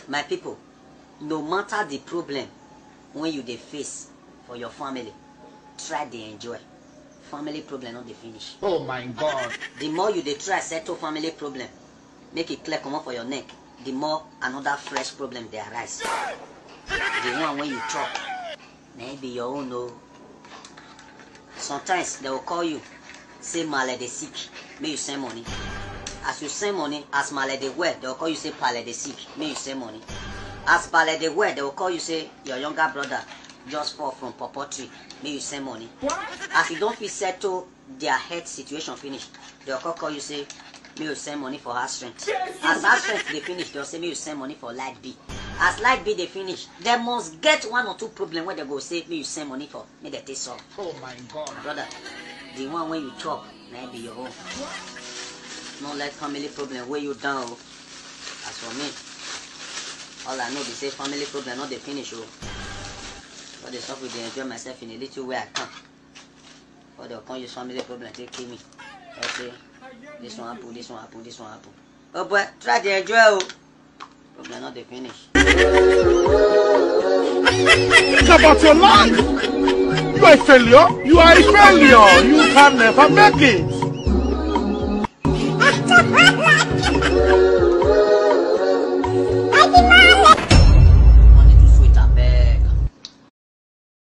My people, no matter the problem when you dey face for your family, try to enjoy. Family problem not dey finish. Oh my God. The more you dey try settle family problem, make it clear come up for your neck, the more another fresh problem they arise. The one when you chop, maybe your own no. Sometimes they will call you, say Male de sick, may you send money. As you send money, as Male de well, they will call you say Pale de sick, may you send money. As Pale de well, they will call you say your younger brother just fall from pawpaw tree, may you send money. As you don't feel settle their health situation finish, they will call you say may you send money for house strength. As house strength they finish, they will say may you send money for light bill. As light bill they finish, they must get one or two problem where they go say may you send money for, may they take solve. Oh my God. Brother, the one when you chop, may be your own. Not let family problem weigh you down. As for me, all I know is say family problem not they finish. But the stuff with enjoy myself in a little way I can. But they'll come use family problem to kill me. They'll say this one happen, this one happen, this one happen. Oh boy, try to enjoy. Problem not they finish. Think about your life. You are a failure. You are a failure. You can never make it.